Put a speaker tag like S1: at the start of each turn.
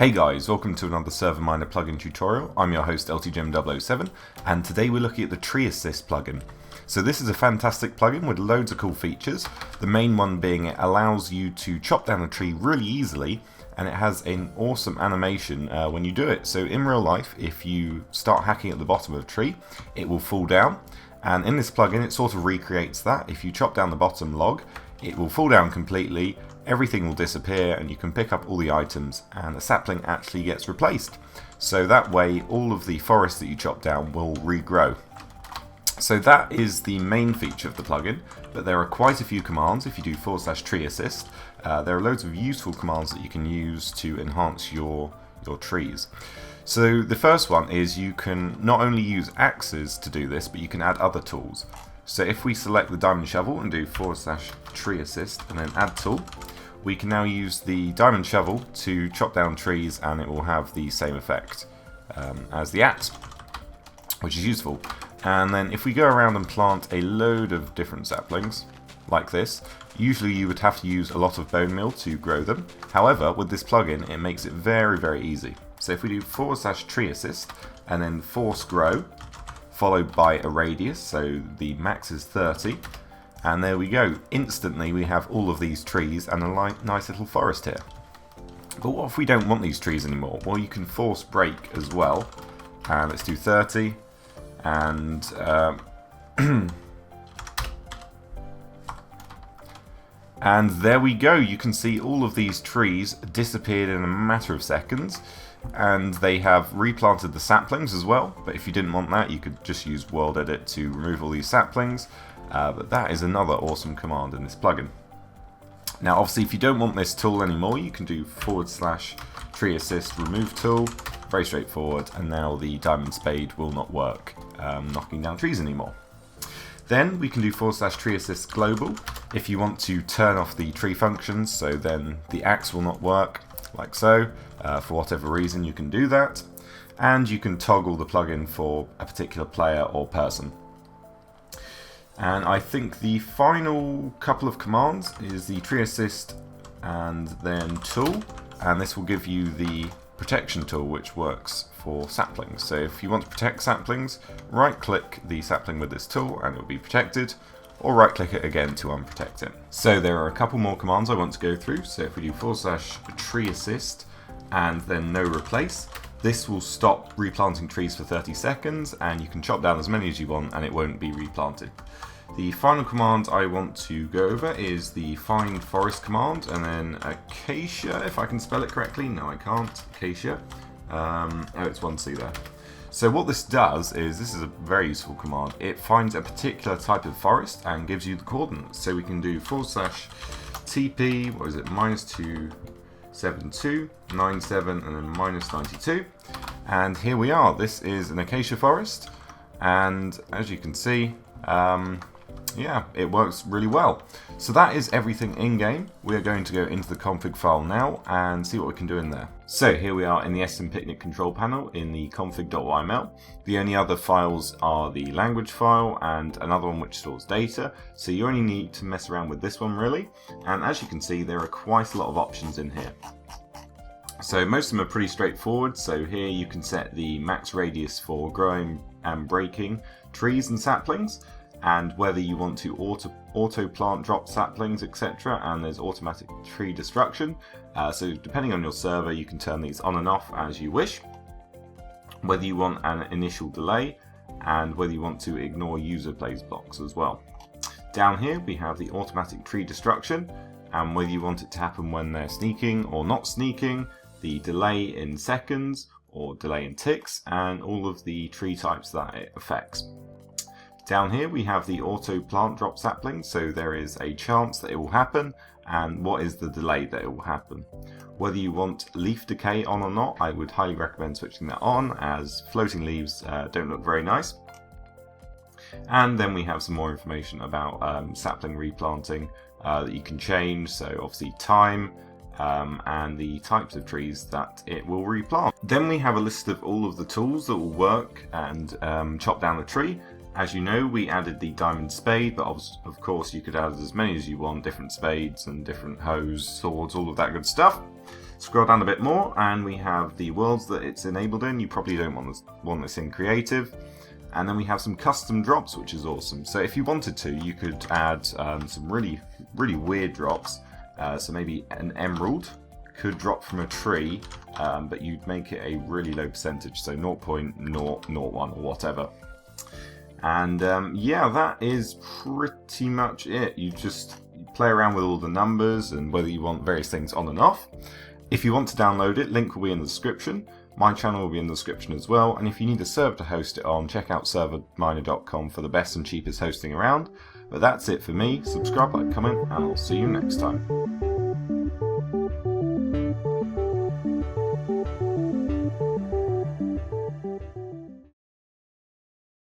S1: Hey guys, welcome to another ServerMiner plugin tutorial. I'm your host LTGem007 and today we're looking at the Tree Assist plugin. So this is a fantastic plugin with loads of cool features. The main one being it allows you to chop down a tree really easily, and it has an awesome animation when you do it. So in real life, if you start hacking at the bottom of a tree, it will fall down, and in this plugin it sort of recreates that. If you chop down the bottom log, it will fall down completely, everything will disappear, and you can pick up all the items, and the sapling actually gets replaced. So that way all of the forest that you chop down will regrow. So that is the main feature of the plugin, but there are quite a few commands if you do /tree assist. There are loads of useful commands that you can use to enhance your trees. So the first one is you can not only use axes to do this, but you can add other tools. So if we select the diamond shovel and do /tree assist and then add tool, we can now use the diamond shovel to chop down trees, and it will have the same effect as the axe, which is useful. And then if we go around and plant a load of different saplings, like this, usually you would have to use a lot of bone meal to grow them. However, with this plugin, it makes it very, very easy. So if we do /tree assist and then force grow, followed by a radius, so the max is 30, and there we go. Instantly we have all of these trees and a nice little forest here. But what if we don't want these trees anymore? Well, you can force break as well, and let's do 30, and and there we go. You can see all of these trees disappeared in a matter of seconds, and they have replanted the saplings as well. But if you didn't want that, you could just use world edit to remove all these saplings. But that is another awesome command in this plugin. Now obviously if you don't want this tool anymore, you can do /tree assist remove tool, very straightforward, and now the diamond spade will not work knocking down trees anymore. Then we can do /tree assist global if you want to turn off the tree functions, so then the axe will not work, like so. For whatever reason you can do that, and you can toggle the plugin for a particular player or person. And I think the final couple of commands is the tree assist and then tool, and this will give you the protection tool which works for saplings. So if you want to protect saplings, right click the sapling with this tool and it will be protected, or right click it again to unprotect it. So there are a couple more commands I want to go through. So if we do /tree assist and then no replace, this will stop replanting trees for 30 seconds, and you can chop down as many as you want and it won't be replanted. The final command I want to go over is the find forest command, and then acacia, if I can spell it correctly. No, I can't. Acacia. Oh, it's 1C there. So what this does is, this is a very useful command. It finds a particular type of forest and gives you the coordinates. So we can do /TP, what is it, -272, 97, and then -92. And here we are. This is an acacia forest, and as you can see, yeah, it works really well. So that is everything in game. We are going to go into the config file now and see what we can do in there. So here we are in the SMPicnic control panel in the config.yml. The only other files are the language file and another one which stores data. So you only need to mess around with this one really. And as you can see, there are quite a lot of options in here. So most of them are pretty straightforward. So here you can set the max radius for growing and breaking trees and saplings, and whether you want to auto plant drop saplings, etc. And there's automatic tree destruction. So depending on your server, you can turn these on and off as you wish. Whether you want an initial delay, and whether you want to ignore user plays blocks as well. Down here we have the automatic tree destruction, and whether you want it to happen when they're sneaking or not sneaking, the delay in seconds or delay in ticks, and all of the tree types that it affects. Down here we have the auto plant drop sapling, so there is a chance that it will happen, and what is the delay that it will happen. Whether you want leaf decay on or not, I would highly recommend switching that on, as floating leaves don't look very nice. And then we have some more information about sapling replanting that you can change, so obviously time, and the types of trees that it will replant. Then we have a list of all of the tools that will work and chop down the tree. As you know, we added the diamond spade, but of course you could add as many as you want, different spades and different hoes, swords, all of that good stuff. Scroll down a bit more and we have the worlds that it's enabled in. You probably don't want this in creative. And then we have some custom drops, which is awesome. So if you wanted to, you could add some really weird drops. So maybe an emerald could drop from a tree, but you'd make it a really low percentage, so 0.001 or whatever. And yeah, that is pretty much it. You just play around with all the numbers and whether you want various things on and off. If you want to download it, link will be in the description. My channel will be in the description as well, and if you need a server to host it on, check out ServerMiner.com for the best and cheapest hosting around. But that's it for me. Subscribe, like, comment, and I'll see you next time.